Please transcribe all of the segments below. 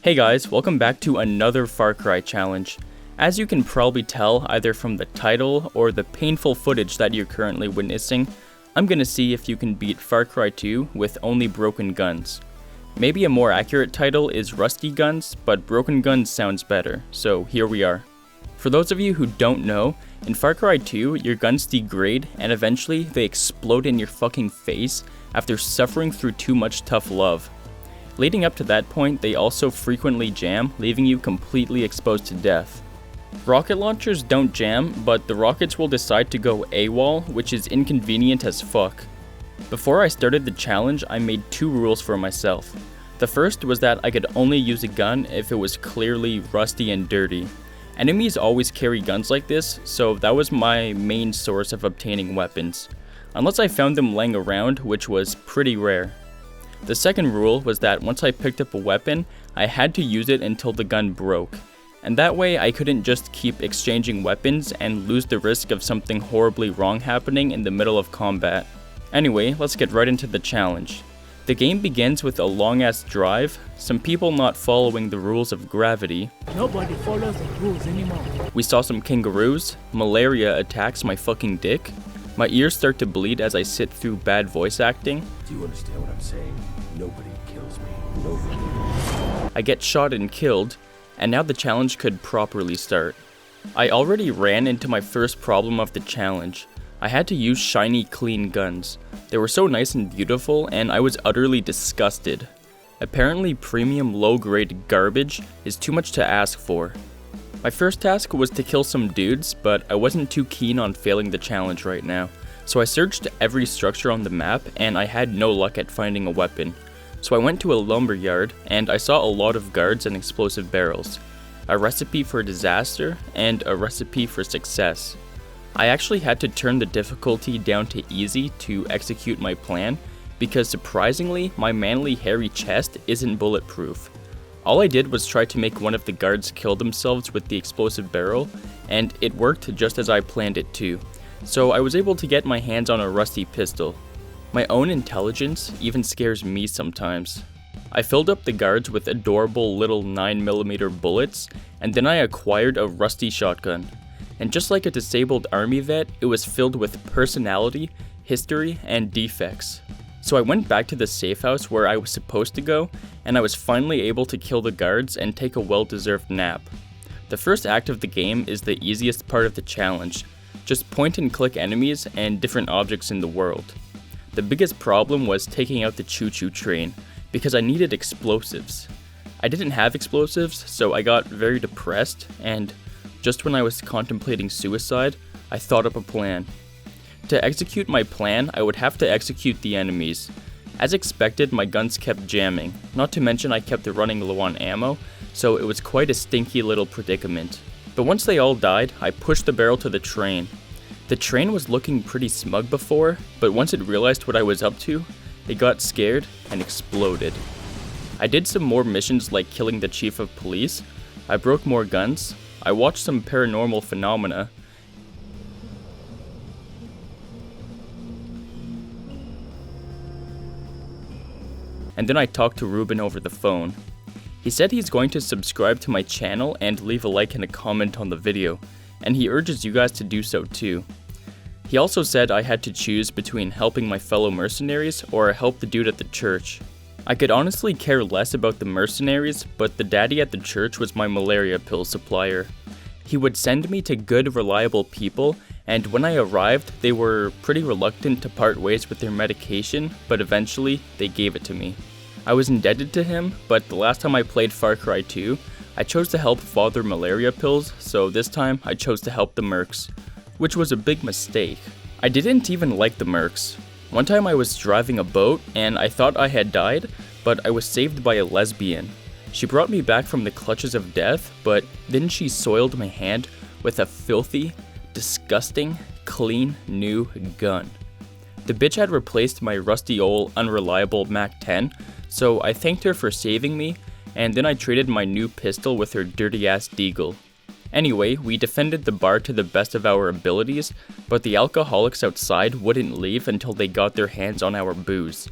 Hey guys, welcome back to another Far Cry challenge. As you can probably tell either from the title or the painful footage that you're currently witnessing, I'm gonna see if you can beat Far Cry 2 with only broken guns. Maybe a more accurate title is Rusty Guns, but Broken Guns sounds better, so here we are. For those of you who don't know, in Far Cry 2, your guns degrade and eventually they explode in your fucking face after suffering through too much tough love. Leading up to that point, they also frequently jam, leaving you completely exposed to death. Rocket launchers don't jam, but the rockets will decide to go AWOL, which is inconvenient as fuck. Before I started the challenge, I made two rules for myself. The first was that I could only use a gun if it was clearly rusty and dirty. Enemies always carry guns like this, so that was my main source of obtaining weapons. Unless I found them laying around, which was pretty rare. The second rule was that once I picked up a weapon, I had to use it until the gun broke. And that way I couldn't just keep exchanging weapons and lose the risk of something horribly wrong happening in the middle of combat. Anyway, let's get right into the challenge. The game begins with a long ass drive, some people not following the rules of gravity. Nobody follows the rules anymore. We saw some kangaroos, malaria attacks my fucking dick, my ears start to bleed as I sit through bad voice acting. Do you understand what I'm saying? Nobody kills me. Nobody. I get shot and killed, and now the challenge could properly start. I already ran into my first problem of the challenge. I had to use shiny, clean guns. They were so nice and beautiful, and I was utterly disgusted. Apparently, premium low-grade garbage is too much to ask for. My first task was to kill some dudes, but I wasn't too keen on failing the challenge right now. So I searched every structure on the map, and I had no luck at finding a weapon. So I went to a lumberyard, and I saw a lot of guards and explosive barrels, a recipe for disaster, and a recipe for success. I actually had to turn the difficulty down to easy to execute my plan, because surprisingly, my manly hairy chest isn't bulletproof. All I did was try to make one of the guards kill themselves with the explosive barrel, and it worked just as I planned it to. So I was able to get my hands on a rusty pistol. My own intelligence even scares me sometimes. I filled up the guards with adorable little 9mm bullets, and then I acquired a rusty shotgun. And just like a disabled army vet, it was filled with personality, history, and defects. So I went back to the safe house where I was supposed to go, and I was finally able to kill the guards and take a well-deserved nap. The first act of the game is the easiest part of the challenge. Just point and click enemies and different objects in the world. The biggest problem was taking out the choo-choo train, because I needed explosives. I didn't have explosives, so I got very depressed, and just when I was contemplating suicide, I thought up a plan. To execute my plan, I would have to execute the enemies. As expected, my guns kept jamming, not to mention I kept running low on ammo, so it was quite a stinky little predicament. But once they all died, I pushed the barrel to the train. The train was looking pretty smug before, but once it realized what I was up to, it got scared and exploded. I did some more missions like killing the chief of police, I broke more guns, I watched some paranormal phenomena, and then I talked to Ruben over the phone. He said he's going to subscribe to my channel and leave a like and a comment on the video, and he urges you guys to do so too. He also said I had to choose between helping my fellow mercenaries or help the dude at the church. I could honestly care less about the mercenaries, but the daddy at the church was my malaria pill supplier. He would send me to good, reliable people, and when I arrived, they were pretty reluctant to part ways with their medication, but eventually, they gave it to me. I was indebted to him, but the last time I played Far Cry 2, I chose to help father malaria pills, so this time I chose to help the mercs, which was a big mistake. I didn't even like the mercs. One time I was driving a boat, and I thought I had died, but I was saved by a lesbian. She brought me back from the clutches of death, but then she soiled my hand with a filthy, disgusting, clean, new gun. The bitch had replaced my rusty old, unreliable MAC-10, so I thanked her for saving me, and then I traded my new pistol with her dirty-ass deagle. Anyway, we defended the bar to the best of our abilities, but the alcoholics outside wouldn't leave until they got their hands on our booze.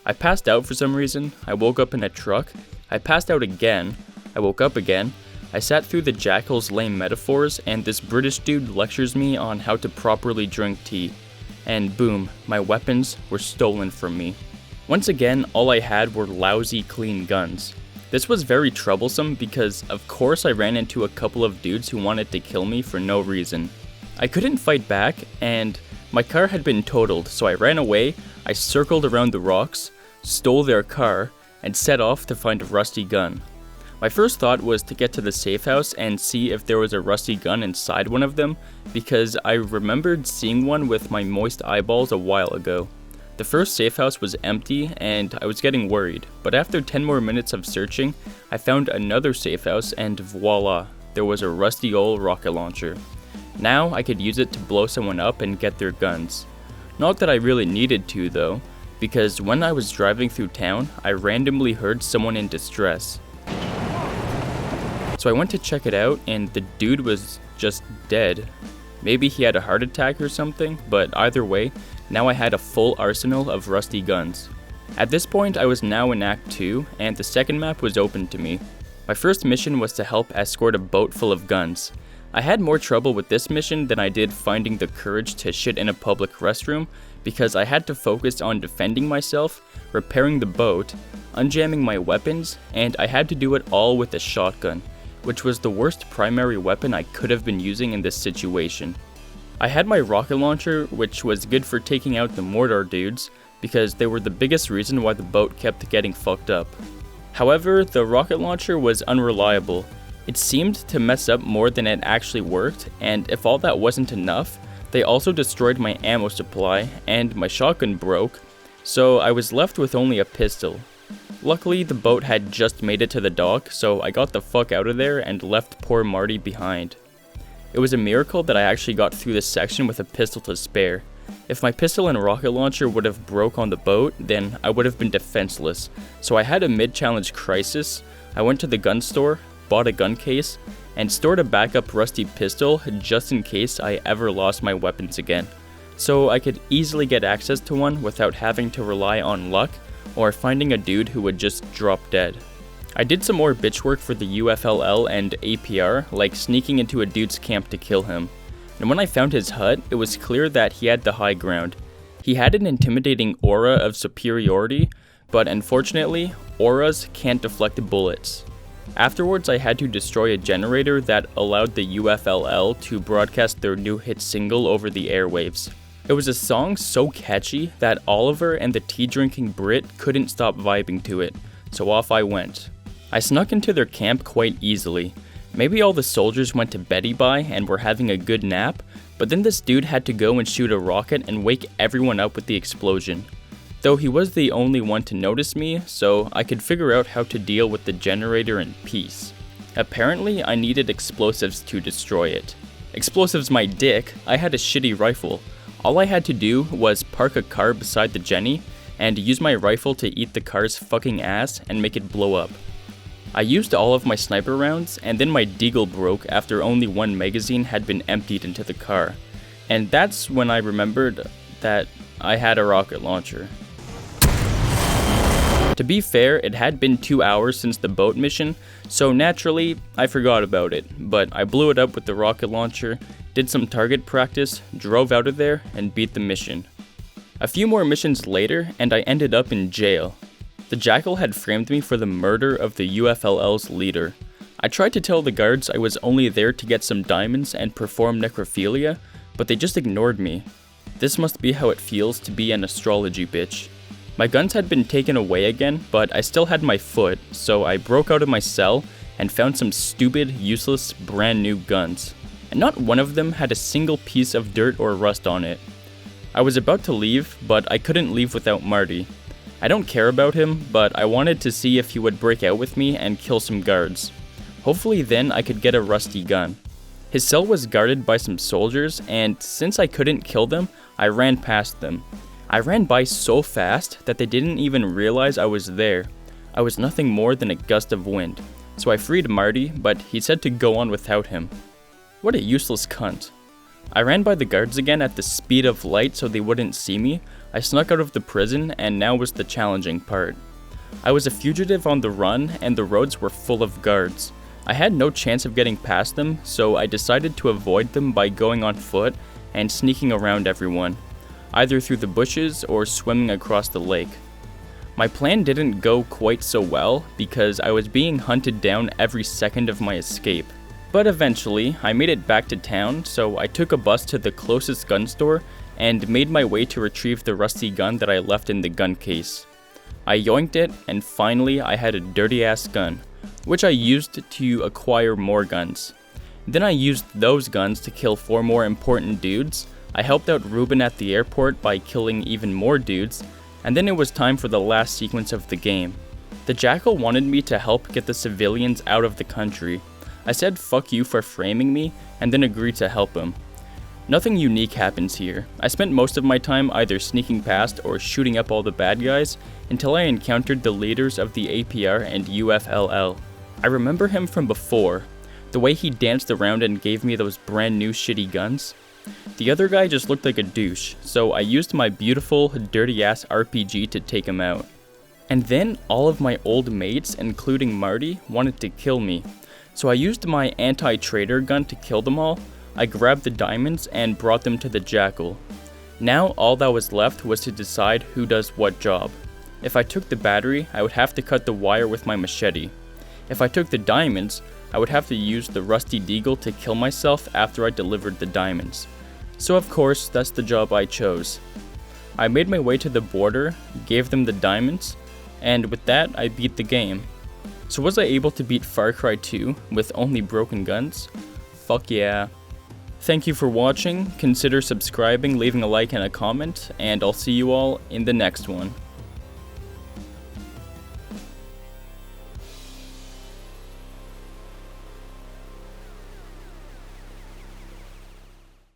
I passed out for some reason, I woke up in a truck, I passed out again, I woke up again. I sat through the Jackal's lame metaphors, and this British dude lectures me on how to properly drink tea. And boom, my weapons were stolen from me. Once again, all I had were lousy clean guns. This was very troublesome because of course I ran into a couple of dudes who wanted to kill me for no reason. I couldn't fight back, and my car had been totaled, so I ran away, I circled around the rocks, stole their car, and set off to find a rusty gun. My first thought was to get to the safe house and see if there was a rusty gun inside one of them, because I remembered seeing one with my moist eyeballs a while ago. The first safe house was empty and I was getting worried, but after 10 more minutes of searching, I found another safe house and voila, there was a rusty old rocket launcher. Now I could use it to blow someone up and get their guns. Not that I really needed to though, because when I was driving through town, I randomly heard someone in distress. So I went to check it out and the dude was just dead. Maybe he had a heart attack or something, but either way, now I had a full arsenal of rusty guns. At this point I was now in Act 2 and the second map was open to me. My first mission was to help escort a boat full of guns. I had more trouble with this mission than I did finding the courage to shit in a public restroom because I had to focus on defending myself, repairing the boat, unjamming my weapons, and I had to do it all with a shotgun, which was the worst primary weapon I could have been using in this situation. I had my rocket launcher, which was good for taking out the mortar dudes, because they were the biggest reason why the boat kept getting fucked up. However, the rocket launcher was unreliable. It seemed to mess up more than it actually worked, and if all that wasn't enough, they also destroyed my ammo supply, and my shotgun broke, so I was left with only a pistol. Luckily, the boat had just made it to the dock, so I got the fuck out of there and left poor Marty behind. It was a miracle that I actually got through this section with a pistol to spare. If my pistol and rocket launcher would have broke on the boat, then I would have been defenseless. So I had a mid-challenge crisis. I went to the gun store, bought a gun case, and stored a backup rusty pistol just in case I ever lost my weapons again. So I could easily get access to one without having to rely on luck or finding a dude who would just drop dead. I did some more bitch work for the UFLL and APR, like sneaking into a dude's camp to kill him. And when I found his hut, it was clear that he had the high ground. He had an intimidating aura of superiority, but unfortunately, auras can't deflect bullets. Afterwards, I had to destroy a generator that allowed the UFLL to broadcast their new hit single over the airwaves. It was a song so catchy that Oliver and the tea-drinking Brit couldn't stop vibing to it, so off I went. I snuck into their camp quite easily. Maybe all the soldiers went to Betty by and were having a good nap, but then this dude had to go and shoot a rocket and wake everyone up with the explosion. Though he was the only one to notice me, so I could figure out how to deal with the generator in peace. Apparently, I needed explosives to destroy it. Explosives my dick, I had a shitty rifle. All I had to do was park a car beside the Jenny and use my rifle to eat the car's fucking ass and make it blow up. I used all of my sniper rounds, and then my deagle broke after only one magazine had been emptied into the car. And that's when I remembered that I had a rocket launcher. To be fair, it had been 2 hours since the boat mission, so naturally, I forgot about it, but I blew it up with the rocket launcher, did some target practice, drove out of there, and beat the mission. A few more missions later, and I ended up in jail. The Jackal had framed me for the murder of the UFLL's leader. I tried to tell the guards I was only there to get some diamonds and perform necrophilia, but they just ignored me. This must be how it feels to be an astrology bitch. My guns had been taken away again, but I still had my foot, so I broke out of my cell and found some stupid, useless, brand new guns. And not one of them had a single piece of dirt or rust on it. I was about to leave, but I couldn't leave without Marty. I don't care about him, but I wanted to see if he would break out with me and kill some guards. Hopefully then I could get a rusty gun. His cell was guarded by some soldiers, and since I couldn't kill them, I ran past them. I ran by so fast that they didn't even realize I was there. I was nothing more than a gust of wind, so I freed Marty, but he said to go on without him. What a useless cunt. I ran by the guards again at the speed of light so they wouldn't see me. I snuck out of the prison, and now was the challenging part. I was a fugitive on the run, and the roads were full of guards. I had no chance of getting past them, so I decided to avoid them by going on foot and sneaking around everyone, either through the bushes or swimming across the lake. My plan didn't go quite so well because I was being hunted down every second of my escape. But eventually, I made it back to town, so I took a bus to the closest gun store and made my way to retrieve the rusty gun that I left in the gun case. I yoinked it, and finally I had a dirty-ass gun, which I used to acquire more guns. Then I used those guns to kill 4 more important dudes. I helped out Ruben at the airport by killing even more dudes, and then it was time for the last sequence of the game. The Jackal wanted me to help get the civilians out of the country. I said fuck you for framing me, and then agreed to help him. Nothing unique happens here. I spent most of my time either sneaking past or shooting up all the bad guys until I encountered the leaders of the APR and UFLL. I remember him from before, the way he danced around and gave me those brand new shitty guns. The other guy just looked like a douche, so I used my beautiful, dirty-ass RPG to take him out. And then all of my old mates, including Marty, wanted to kill me. So I used my anti-traitor gun to kill them all. I grabbed the diamonds and brought them to the Jackal. Now all that was left was to decide who does what job. If I took the battery, I would have to cut the wire with my machete. If I took the diamonds, I would have to use the rusty deagle to kill myself after I delivered the diamonds. So of course, that's the job I chose. I made my way to the border, gave them the diamonds, and with that, I beat the game. So was I able to beat Far Cry 2 with only broken guns? Fuck yeah. Thank you for watching, consider subscribing, leaving a like and a comment, and I'll see you all in the next one.